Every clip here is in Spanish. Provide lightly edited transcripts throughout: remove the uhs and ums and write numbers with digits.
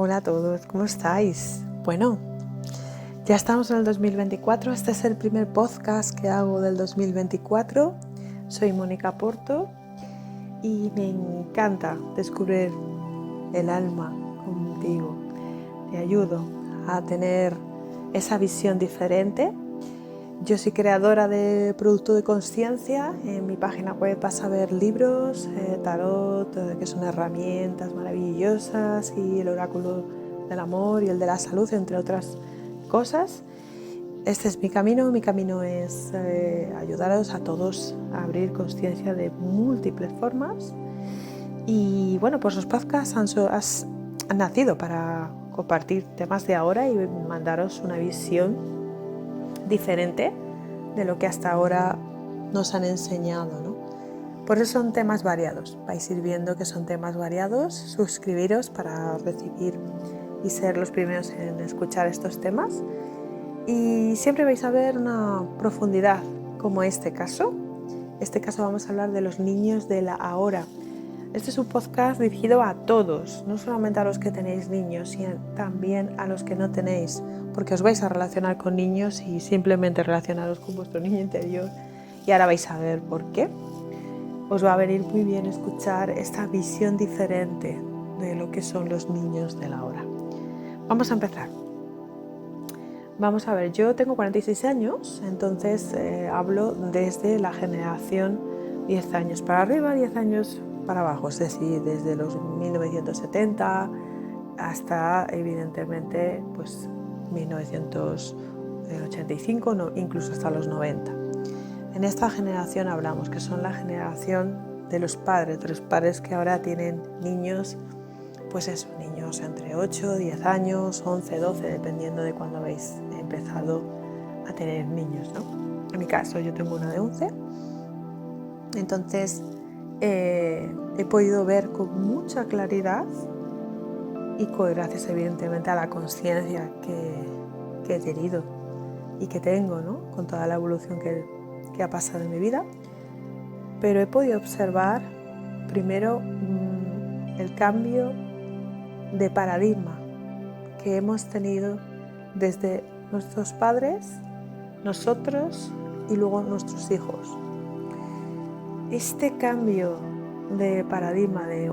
Hola a todos, ¿cómo estáis? Bueno, ya estamos en el 2024, este es el primer podcast que hago del 2024. Soy Mónica Porto y me encanta descubrir el alma contigo. Te ayudo a tener esa visión diferente. Yo soy creadora de producto de conciencia. En mi página web vas a ver libros, tarot, que son herramientas maravillosas, y el oráculo del amor y el de la salud, entre otras cosas. Este es mi camino. Mi camino es ayudaros a todos a abrir conciencia de múltiples formas. Y bueno, pues los podcasts han nacido para compartir temas de ahora y mandaros una visión diferente de lo que hasta ahora nos han enseñado, ¿no? Por eso son temas variados. Vais a ir viendo que son temas variados. Suscribiros para recibir y ser los primeros en escuchar estos temas. Y siempre vais a ver una profundidad, como este caso. Este caso vamos a hablar de los niños de la ahora. Este es un podcast dirigido a todos, no solamente a los que tenéis niños, sino también a los que no tenéis, porque os vais a relacionar con niños y simplemente relacionaros con vuestro niño interior, y ahora vais a ver por qué. Os va a venir muy bien escuchar esta visión diferente de lo que son los niños de la hora. Vamos a empezar. Vamos a ver, yo tengo 46 años, entonces hablo desde la generación 10 años para arriba, 10 años para abajo, es decir, desde los 1970 hasta, evidentemente, pues 1985, incluso hasta los 90. En esta generación hablamos, que son la generación de los padres que ahora tienen niños, pues eso, niños entre 8, 10 años, 11, 12, dependiendo de cuándo habéis empezado a tener niños, ¿no? En mi caso, yo tengo una de 11, entonces he podido ver con mucha claridad y gracias evidentemente a la conciencia que he tenido y que tengo, ¿no? Con toda la evolución que ha pasado en mi vida, pero he podido observar primero el cambio de paradigma que hemos tenido desde nuestros padres, nosotros y luego nuestros hijos. Este cambio de paradigma, de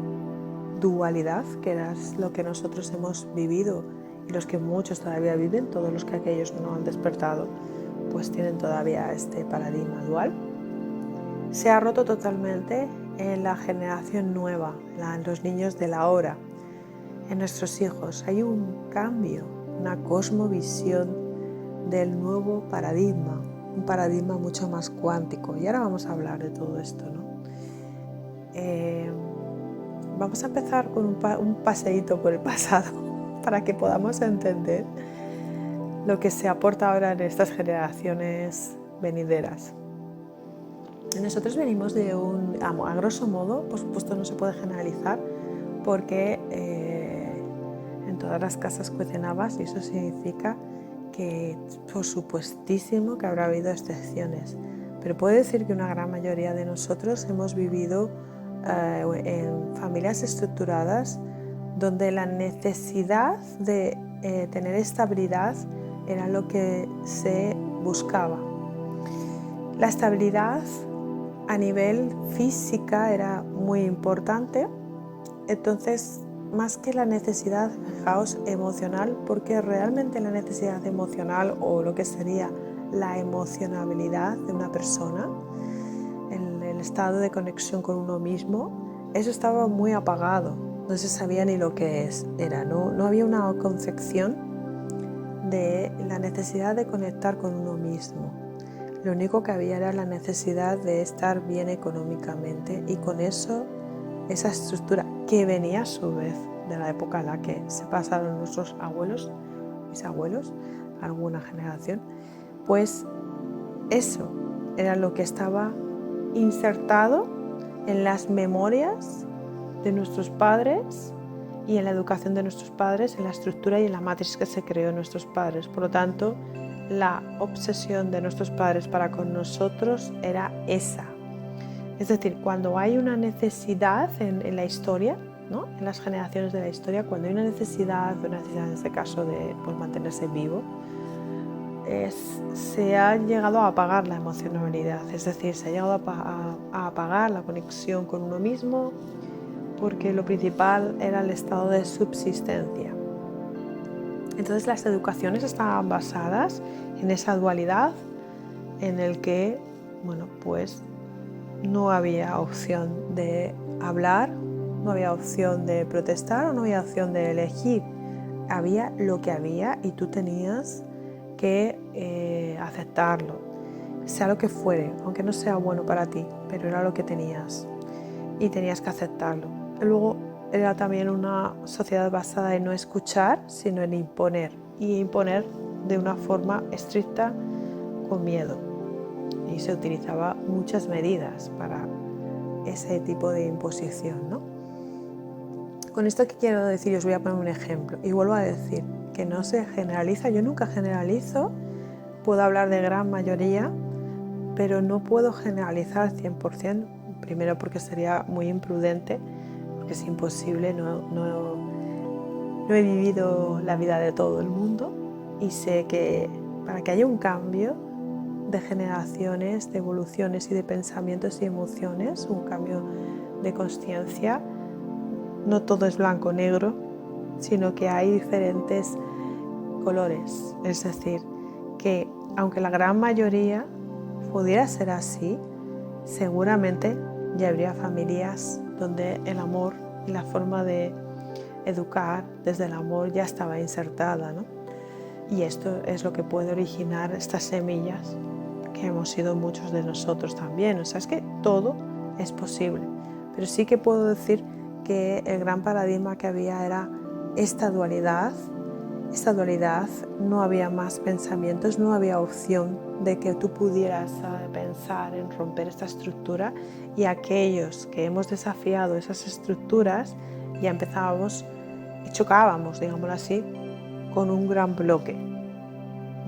dualidad, que era lo que nosotros hemos vivido y los que muchos todavía viven, todos los que aquellos no han despertado, pues tienen todavía este paradigma dual, se ha roto totalmente en la generación nueva, en los niños de la hora, en nuestros hijos. Hay un cambio, una cosmovisión del nuevo paradigma, un paradigma mucho más cuántico. Y ahora vamos a hablar de todo esto, ¿no? Vamos a empezar con un paseíto por el pasado para que podamos entender lo que se aporta ahora en estas generaciones venideras. Nosotros venimos de a grosso modo, por supuesto no se puede generalizar, porque en todas las casas cuecen habas, y eso significa que por supuestísimo que habrá habido excepciones, pero puedo decir que una gran mayoría de nosotros hemos vivido en familias estructuradas donde la necesidad de tener estabilidad era lo que se buscaba. La estabilidad a nivel física era muy importante, entonces más que la necesidad, fijaos, emocional, porque realmente la necesidad emocional, o lo que sería la emocionabilidad de una persona, el estado de conexión con uno mismo, eso estaba muy apagado, no se sabía ni lo que era, no había una concepción de la necesidad de conectar con uno mismo. Lo único que había era la necesidad de estar bien económicamente, y con eso, esa estructura que venía a su vez de la época en la que se pasaron nuestros abuelos, mis abuelos, alguna generación, pues eso era lo que estaba insertado en las memorias de nuestros padres y en la educación de nuestros padres, en la estructura y en la matriz que se creó en nuestros padres. Por lo tanto, la obsesión de nuestros padres para con nosotros era esa. Es decir, cuando hay una necesidad en la historia, ¿no? En las generaciones de la historia, cuando hay una necesidad en este caso de mantenerse vivo, se ha llegado a apagar la emocionalidad, es decir, se ha llegado a apagar la conexión con uno mismo, porque lo principal era el estado de subsistencia. Entonces las educaciones estaban basadas en esa dualidad en el que, no había opción de hablar, no había opción de protestar o no había opción de elegir. Había lo que había y tú tenías que aceptarlo, sea lo que fuere, aunque no sea bueno para ti, pero era lo que tenías y tenías que aceptarlo. Luego era también una sociedad basada en no escuchar, sino en imponer, y imponer de una forma estricta con miedo. Y se utilizaba muchas medidas para ese tipo de imposición, ¿no? Con esto que quiero decir, os voy a poner un ejemplo y vuelvo a decir que no se generaliza, yo nunca generalizo, puedo hablar de gran mayoría, pero no puedo generalizar al 100%, primero porque sería muy imprudente, porque es imposible, no he vivido la vida de todo el mundo y sé que para que haya un cambio de generaciones, de evoluciones y de pensamientos y emociones, un cambio de consciencia, no todo es blanco o negro, sino que hay diferentes colores. Es decir, que aunque la gran mayoría pudiera ser así, seguramente ya habría familias donde el amor y la forma de educar desde el amor ya estaba insertada, ¿no? Y esto es lo que puede originar estas semillas que hemos sido muchos de nosotros también. O sea, es que todo es posible. Pero sí que puedo decir que el gran paradigma que había era esta dualidad. Esta dualidad, no había más pensamientos, no había opción de que tú pudieras pensar en romper esta estructura, y aquellos que hemos desafiado esas estructuras ya empezábamos y chocábamos, digámoslo así, con un gran bloque,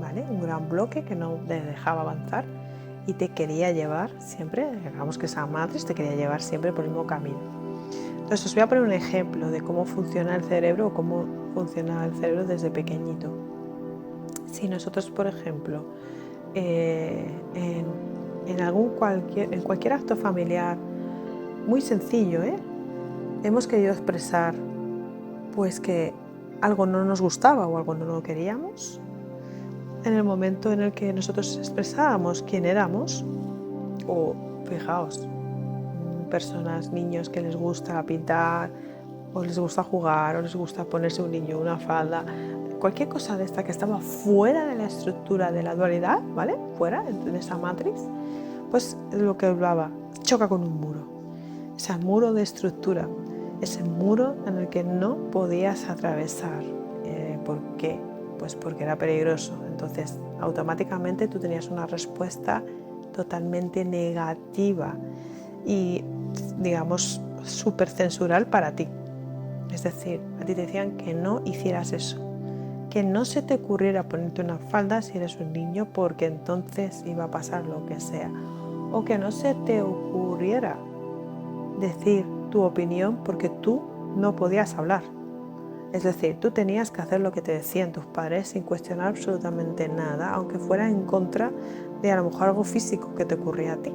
¿vale? Un gran bloque que no te dejaba avanzar y te quería llevar siempre, digamos que esa matriz te quería llevar siempre por el mismo camino. Entonces os voy a poner un ejemplo de cómo funciona el cerebro o cómo funciona el cerebro desde pequeñito. Si nosotros, por ejemplo, en cualquier acto familiar muy sencillo, hemos querido expresar pues que algo no nos gustaba o algo no lo queríamos, en el momento en el que nosotros expresábamos quién éramos, o fijaos, personas, niños que les gusta pintar, o les gusta jugar, o les gusta ponerse un niño una falda, cualquier cosa de esta que estaba fuera de la estructura de la dualidad, ¿vale? Fuera de esa matriz, pues lo que hablaba, choca con un muro, ese muro de estructura, ese muro en el que no podías atravesar. ¿Por qué? Pues porque era peligroso. Entonces, automáticamente tú tenías una respuesta totalmente negativa y, digamos, súper censural para ti. Es decir, a ti te decían que no hicieras eso, que no se te ocurriera ponerte una falda si eres un niño, porque entonces iba a pasar lo que sea, o que no se te ocurriera decir tu opinión porque tú no podías hablar. Es decir, tú tenías que hacer lo que te decían tus padres sin cuestionar absolutamente nada, aunque fuera en contra de a lo mejor algo físico que te ocurría a ti.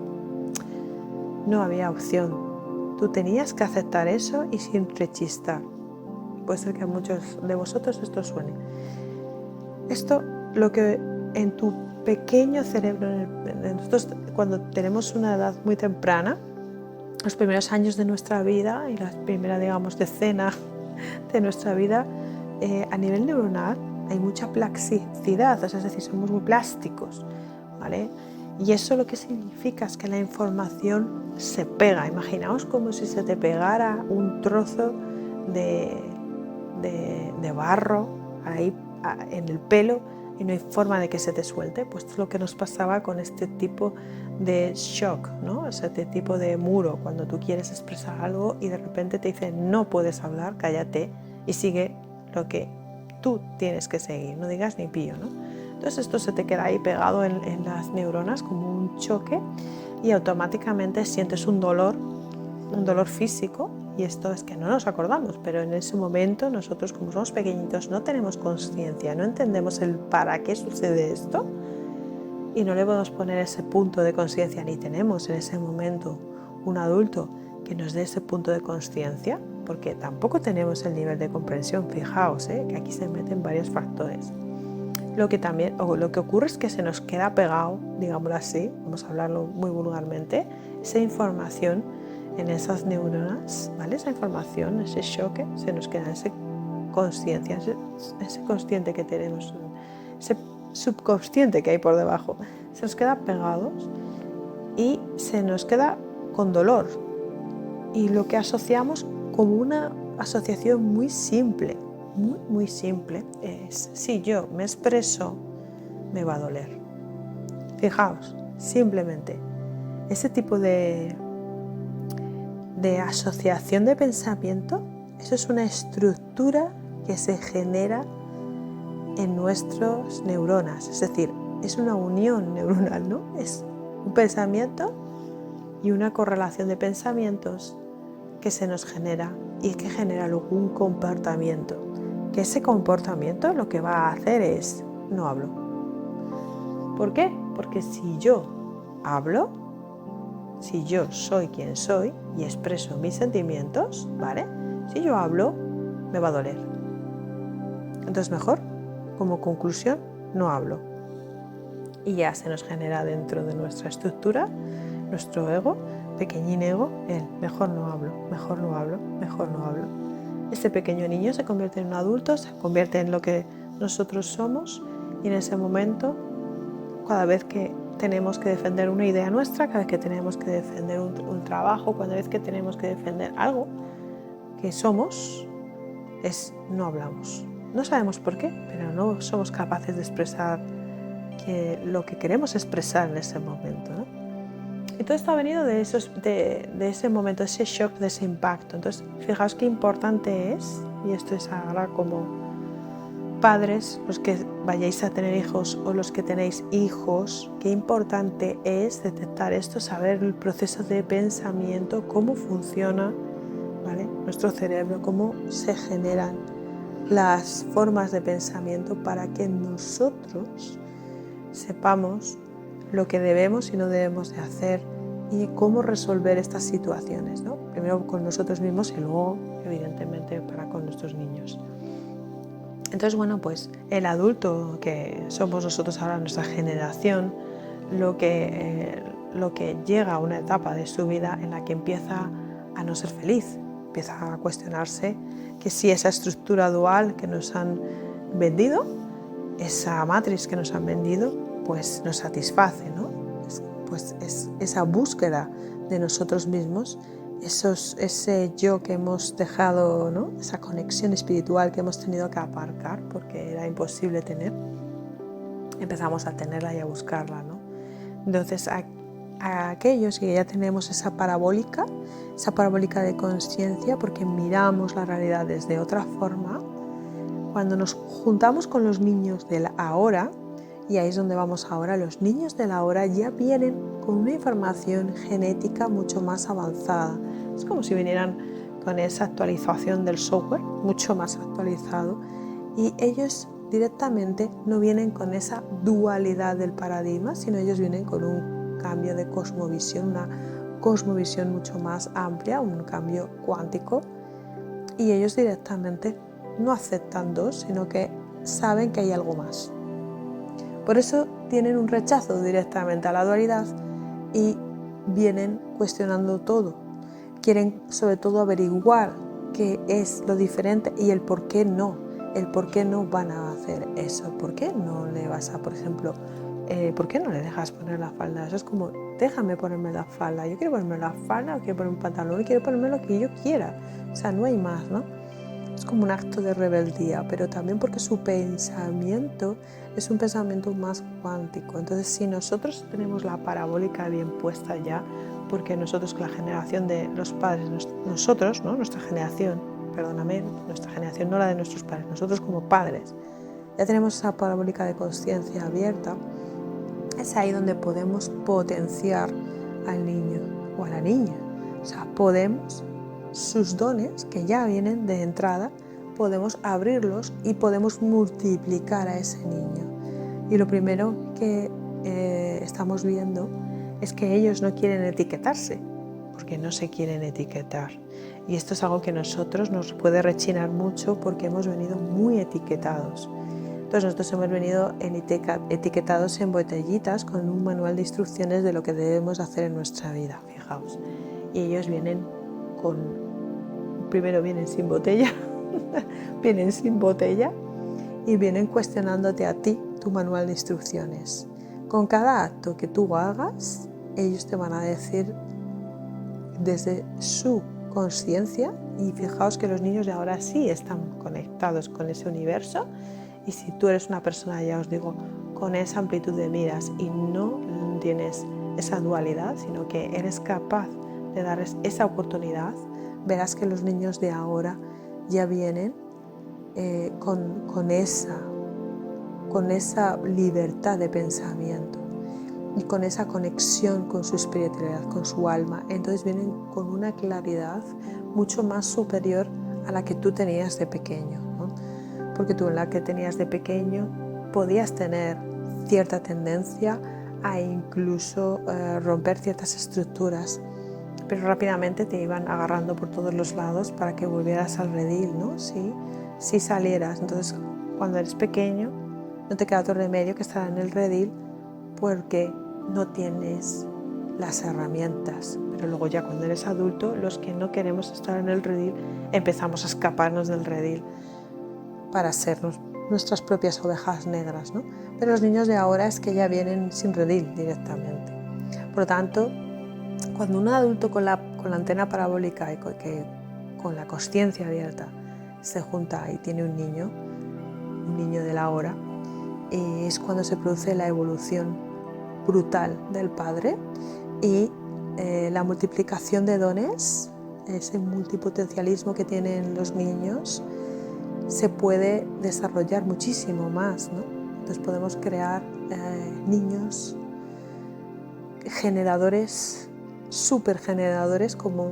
No había opción. Tú tenías que aceptar eso y sin rechistar. Puede ser que a muchos de vosotros esto suene. Esto, lo que en tu pequeño cerebro, nosotros cuando tenemos una edad muy temprana, los primeros años de nuestra vida y la primera, digamos, decena de nuestra vida, a nivel neuronal hay mucha plasticidad, es decir, somos muy plásticos, ¿vale? Y eso lo que significa es que la información se pega. Imaginaos como si se te pegara un trozo de barro ahí en el pelo y no hay forma de que se te suelte. Pues es lo que nos pasaba con este tipo de shock, ¿no? Este tipo de muro, cuando tú quieres expresar algo y de repente te dicen no puedes hablar, cállate y sigue lo que tú tienes que seguir, no digas ni pío, ¿no? Entonces esto se te queda ahí pegado en las neuronas como un choque y automáticamente sientes un dolor físico, Y esto es que no nos acordamos, pero en ese momento nosotros, como somos pequeñitos, no tenemos conciencia, no entendemos el para qué sucede esto y no le podemos poner ese punto de conciencia, ni tenemos en ese momento un adulto que nos dé ese punto de conciencia, porque tampoco tenemos el nivel de comprensión. Fijaos, que aquí se meten varios factores. Lo que ocurre es que se nos queda pegado, digámoslo así, vamos a hablarlo muy vulgarmente, esa información en esas neuronas, ¿vale? Esa información, ese choque, se nos queda esa conciencia, ese consciente que tenemos, ese subconsciente que hay por debajo, se nos queda pegados y se nos queda con dolor. Y lo que asociamos como una asociación muy simple, muy simple, es si yo me expreso, me va a doler. Fijaos, simplemente, ese tipo de asociación de pensamiento, eso es una estructura que se genera en nuestras neuronas, es decir, es una unión neuronal, ¿no? Es un pensamiento y una correlación de pensamientos que se nos genera y que genera luego un comportamiento, que ese comportamiento lo que va a hacer es no hablo. ¿Por qué? Porque si yo hablo, si yo soy quien soy y expreso mis sentimientos, ¿vale? Si yo hablo, me va a doler. Entonces mejor, como conclusión, no hablo. Y ya se nos genera dentro de nuestra estructura, nuestro ego, pequeñín ego, el mejor no hablo, mejor no hablo, mejor no hablo. Este pequeño niño se convierte en un adulto, se convierte en lo que nosotros somos y en ese momento, cada vez que tenemos que defender una idea nuestra, cada vez que tenemos que defender un trabajo, cada vez que tenemos que defender algo que somos, no hablamos. No sabemos por qué, pero no somos capaces de expresar lo que queremos expresar en ese momento, ¿no? Y todo esto ha venido de ese momento, ese shock, de ese impacto. Entonces, fijaos qué importante es, y esto es ahora como padres, los que vayáis a tener hijos o los que tenéis hijos, qué importante es detectar esto, saber el proceso de pensamiento, cómo funciona, ¿vale? Nuestro cerebro, cómo se generan las formas de pensamiento para que nosotros sepamos lo que debemos y no debemos de hacer y cómo resolver estas situaciones, ¿no? Primero con nosotros mismos y luego, evidentemente, con nuestros niños. Entonces, bueno, pues el adulto que somos nosotros ahora, nuestra generación, lo que llega a una etapa de su vida en la que empieza a no ser feliz, empieza a cuestionarse que si esa estructura dual que nos han vendido, esa matriz que nos han vendido, pues nos satisface, ¿no? Pues es esa búsqueda de nosotros mismos, ese yo que hemos dejado, ¿no? Esa conexión espiritual que hemos tenido que aparcar porque era imposible tener, empezamos a tenerla y a buscarla, ¿no? Entonces, a aquellos que ya tenemos esa parabólica de conciencia, porque miramos la realidad desde otra forma, cuando nos juntamos con los niños del ahora, y ahí es donde vamos ahora, los niños del ahora ya vienen con una información genética mucho más avanzada. Es como si vinieran con esa actualización del software, mucho más actualizado, y ellos directamente no vienen con esa dualidad del paradigma, sino ellos vienen con un cambio de cosmovisión, una cosmovisión mucho más amplia, un cambio cuántico, y ellos directamente no aceptan dos, sino que saben que hay algo más. Por eso tienen un rechazo directamente a la dualidad y vienen cuestionando todo. Quieren sobre todo averiguar qué es lo diferente y el por qué no. El por qué no van a hacer eso. ¿Por qué no le vas a, por ejemplo, por qué no le dejas poner la falda? Eso es como, déjame ponerme la falda. Yo quiero ponerme la falda, o quiero ponerme un pantalón, y quiero ponerme lo que yo quiera. O sea, no hay más, ¿no? Es como un acto de rebeldía, pero también porque su pensamiento es un pensamiento más cuántico. Entonces, si nosotros tenemos la parabólica bien puesta ya, porque nosotros, la generación de los padres, nosotros, ¿no? Nuestra generación, no la de nuestros padres, nosotros como padres, ya tenemos esa parabólica de conciencia abierta, es ahí donde podemos potenciar al niño o a la niña. O sea, podemos sus dones, que ya vienen de entrada, podemos abrirlos y podemos multiplicar a ese niño. Y lo primero que estamos viendo es que ellos no quieren etiquetarse, porque no se quieren etiquetar. Y esto es algo que a nosotros nos puede rechinar mucho porque hemos venido muy etiquetados. Entonces nosotros hemos venido etiquetados en botellitas con un manual de instrucciones de lo que debemos hacer en nuestra vida, fijaos. Y ellos primero vienen sin botella, vienen sin botella y vienen cuestionándote a ti tu manual de instrucciones. Con cada acto que tú hagas, ellos te van a decir desde su conciencia, y fijaos que los niños de ahora sí están conectados con ese universo, y si tú eres una persona, ya os digo, con esa amplitud de miras y no tienes esa dualidad, sino que eres capaz de darles esa oportunidad, verás que los niños de ahora ya vienen con esa libertad de pensamiento y con esa conexión con su espiritualidad, con su alma. Entonces vienen con una claridad mucho más superior a la que tú tenías de pequeño, ¿no? Porque tú en la que tenías de pequeño podías tener cierta tendencia a incluso romper ciertas estructuras, pero rápidamente te iban agarrando por todos los lados para que volvieras al redil, ¿no? Si salieras. Entonces, cuando eres pequeño, no te queda otro remedio que estar en el redil porque no tienes las herramientas. Pero luego ya cuando eres adulto, los que no queremos estar en el redil, empezamos a escaparnos del redil para ser nuestras propias ovejas negras, ¿no? Pero los niños de ahora es que ya vienen sin redil directamente. Por lo tanto, cuando un adulto con la antena parabólica y con la consciencia abierta se junta y tiene un niño de la hora, es cuando se produce la evolución brutal del padre y la multiplicación de dones, ese multipotencialismo que tienen los niños, se puede desarrollar muchísimo más, ¿no? Entonces podemos crear niños generadores, supergeneradores, como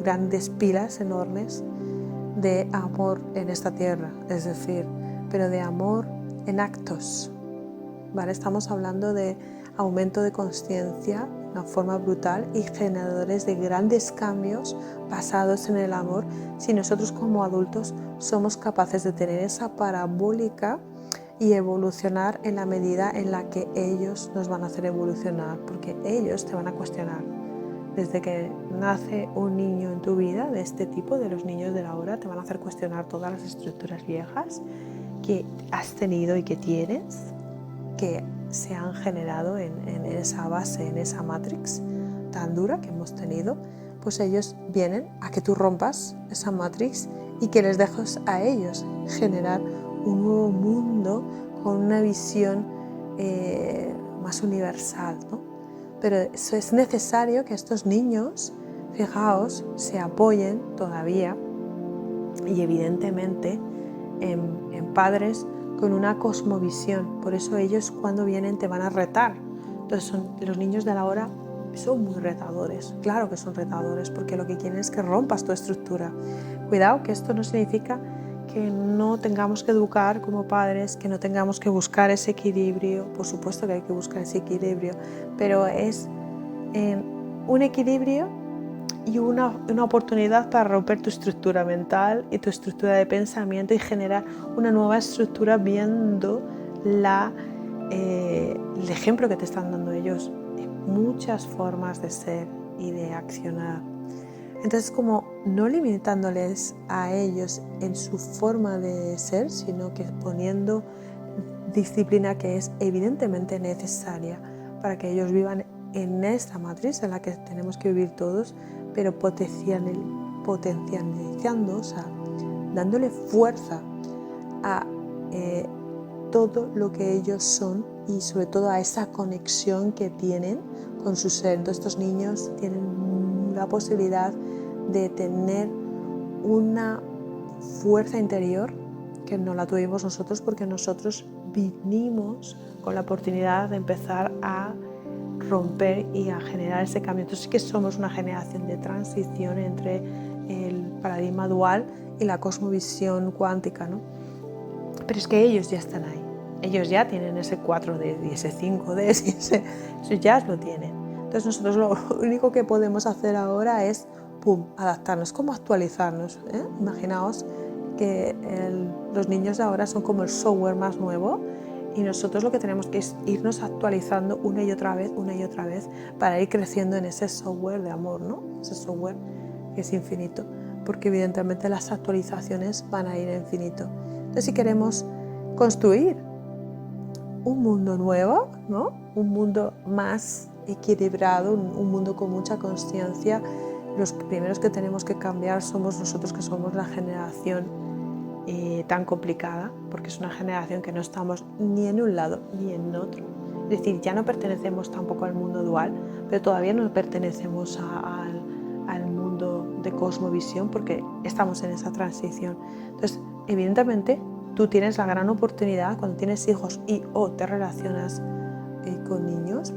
grandes pilas enormes de amor en esta tierra, es decir, pero de amor en actos, ¿vale? Estamos hablando de aumento de conciencia, una forma brutal, y generadores de grandes cambios basados en el amor, si nosotros como adultos somos capaces de tener esa parabólica y evolucionar en la medida en la que ellos nos van a hacer evolucionar, porque ellos te van a cuestionar. Desde que nace un niño en tu vida de este tipo, de los niños de la hora, te van a hacer cuestionar todas las estructuras viejas que has tenido y que tienes, que se han generado en esa base, en esa matrix tan dura que hemos tenido. Pues ellos vienen a que tú rompas esa matrix y que les dejes a ellos generar un nuevo mundo con una visión más universal, ¿no? Pero eso es necesario que estos niños, fijaos, se apoyen todavía y evidentemente en padres con una cosmovisión. Por eso ellos cuando vienen te van a retar. Entonces los niños de la hora son muy retadores, claro que son retadores, porque lo que quieren es que rompas tu estructura. Cuidado, que esto no significa que no tengamos que educar como padres, que no tengamos que buscar ese equilibrio. Por supuesto que hay que buscar ese equilibrio, pero es un equilibrio y una oportunidad para romper tu estructura mental y tu estructura de pensamiento y generar una nueva estructura viendo el ejemplo que te están dando ellos en muchas formas de ser y de accionar. Entonces, como no limitándoles a ellos en su forma de ser, sino que poniendo disciplina que es evidentemente necesaria para que ellos vivan en esta matriz en la que tenemos que vivir todos, pero potencializando, o sea, dándole fuerza a todo lo que ellos son y sobre todo a esa conexión que tienen con su ser. Entonces, estos niños tienen la posibilidad de tener una fuerza interior que no la tuvimos nosotros, porque nosotros vinimos con la oportunidad de empezar a romper y a generar ese cambio. Entonces sí que somos una generación de transición entre el paradigma dual y la cosmovisión cuántica, ¿no? Pero es que ellos ya están ahí. Ellos ya tienen ese 4D y ese 5D, eso ya lo tienen. Entonces nosotros lo único que podemos hacer ahora es adaptarnos, como actualizarnos. Imaginaos que los niños de ahora son como el software más nuevo y nosotros lo que tenemos que es irnos actualizando una y otra vez para ir creciendo en ese software de amor, ¿no? Ese software que es infinito, porque evidentemente las actualizaciones van a ir a infinito. Entonces, si queremos construir un mundo nuevo, ¿no? Un mundo más equilibrado, un mundo con mucha conciencia, los primeros que tenemos que cambiar somos nosotros, que somos la generación tan complicada, porque es una generación que no estamos ni en un lado ni en otro. Es decir, ya no pertenecemos tampoco al mundo dual, pero todavía no pertenecemos al mundo de cosmovisión, porque estamos en esa transición. Entonces, evidentemente, tú tienes la gran oportunidad cuando tienes hijos y o te relacionas con niños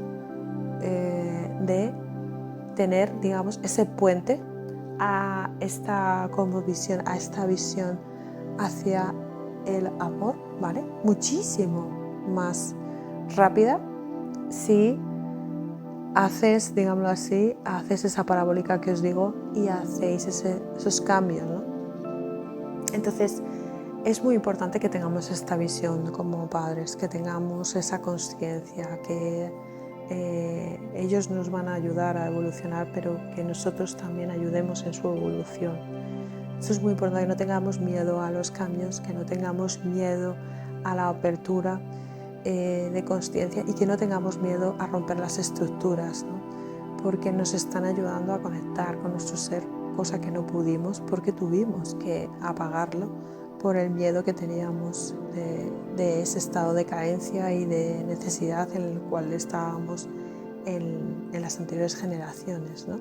de tener, digamos, ese puente a esta cosmovisión, a esta visión hacia el amor, ¿vale? Muchísimo más rápida si haces, digámoslo así, haces esa parabólica que os digo y hacéis esos cambios, ¿no? Entonces, es muy importante que tengamos esta visión como padres, que tengamos esa conciencia, que ellos nos van a ayudar a evolucionar, pero que nosotros también ayudemos en su evolución. Eso es muy importante, que no tengamos miedo a los cambios, que no tengamos miedo a la apertura de conciencia y que no tengamos miedo a romper las estructuras, ¿no? Porque nos están ayudando a conectar con nuestro ser, cosa que no pudimos porque tuvimos que apagarlo por el miedo que teníamos de ese estado de carencia y de necesidad en el cual estábamos en las anteriores generaciones, ¿no?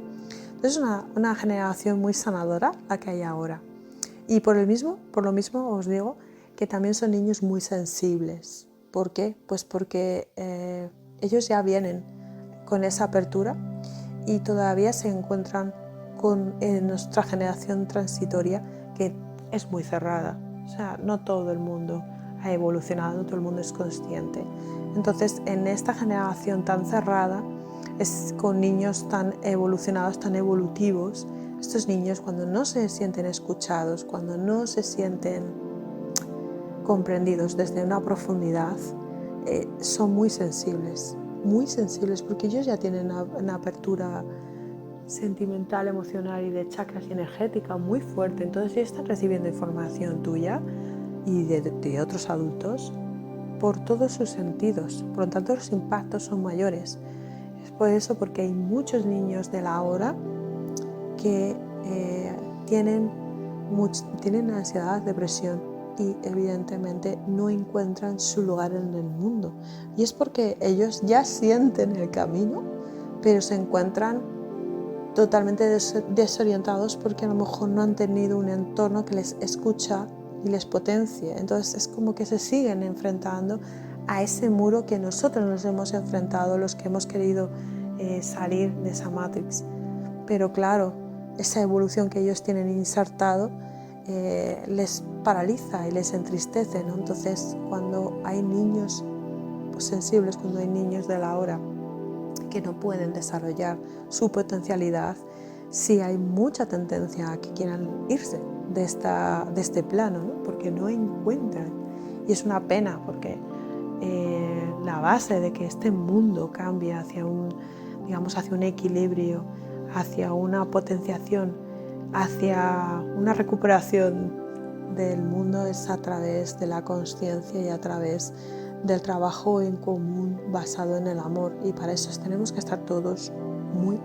Entonces es una generación muy sanadora la que hay ahora. Y por lo mismo os digo que también son niños muy sensibles. ¿Por qué? Pues porque ellos ya vienen con esa apertura y todavía se encuentran con nuestra generación transitoria, que es muy cerrada. O sea, no todo el mundo ha evolucionado, no todo el mundo es consciente. Entonces, en esta generación tan cerrada, es con niños tan evolucionados, tan evolutivos, estos niños cuando no se sienten escuchados, cuando no se sienten comprendidos desde una profundidad, son muy sensibles porque ellos ya tienen una apertura sentimental, emocional y de chakras y energética muy fuerte. Entonces ellos están recibiendo información tuya y de otros adultos por todos sus sentidos. Por lo tanto, los impactos son mayores. Es por eso, porque hay muchos niños de la hora que tienen ansiedad, depresión y evidentemente no encuentran su lugar en el mundo. Y es porque ellos ya sienten el camino, pero se encuentran totalmente desorientados porque a lo mejor no han tenido un entorno que les escucha y les potencie. Entonces es como que se siguen enfrentando a ese muro que nosotros nos hemos enfrentado, los que hemos querido salir de esa Matrix. Pero claro, esa evolución que ellos tienen insertado les paraliza y les entristece, ¿no? Entonces, cuando hay niños sensibles, cuando hay niños de la hora que no pueden desarrollar su potencialidad, sí hay mucha tendencia a que quieran irse de este plano, ¿no? Porque no encuentran. Y es una pena, porque la base de que este mundo cambie hacia un equilibrio, hacia una potenciación, hacia una recuperación del mundo es a través de la consciencia y a través del trabajo en común basado en el amor. Y para eso tenemos que estar todos muy,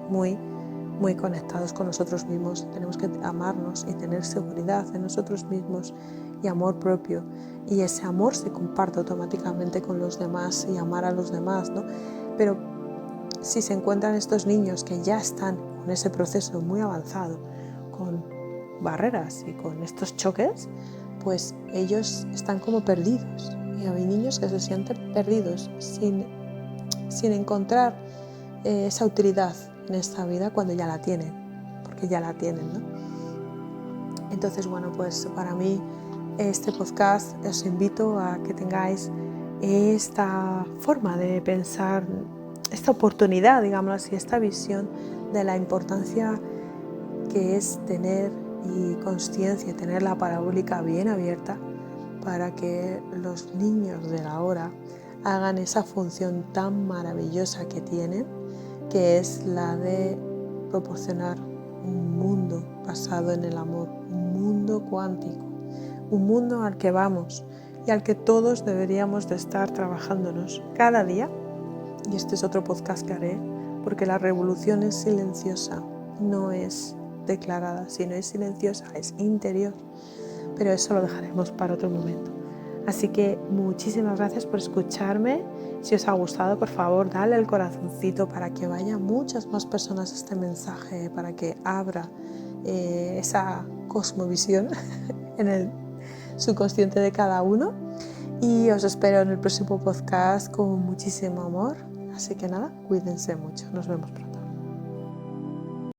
muy, muy conectados con nosotros mismos. Tenemos que amarnos y tener seguridad en nosotros mismos y amor propio. Y ese amor se comparte automáticamente con los demás y amar a los demás, ¿no? Pero si se encuentran estos niños que ya están con ese proceso muy avanzado, con barreras y con estos choques, pues ellos están como perdidos. Y hay niños que se sienten perdidos sin encontrar esa utilidad en esta vida cuando ya la tienen, porque ya la tienen, ¿no? Entonces, bueno, pues para mí este podcast os invito a que tengáis esta forma de pensar, esta oportunidad, digámoslo así, esta visión de la importancia que es tener y conciencia, tener la parabólica bien abierta para que los niños de la hora hagan esa función tan maravillosa que tienen, que es la de proporcionar un mundo basado en el amor, un mundo cuántico, un mundo al que vamos y al que todos deberíamos de estar trabajándonos cada día. Y este es otro podcast que haré, porque la revolución es silenciosa, no es declarada, sino es silenciosa, es interior, pero eso lo dejaremos para otro momento. Así que muchísimas gracias por escucharme. Si os ha gustado, por favor, dale el corazoncito para que vayan muchas más personas a este mensaje, para que abra esa cosmovisión en el subconsciente de cada uno. Y os espero en el próximo podcast con muchísimo amor. Así que nada, cuídense mucho. Nos vemos pronto.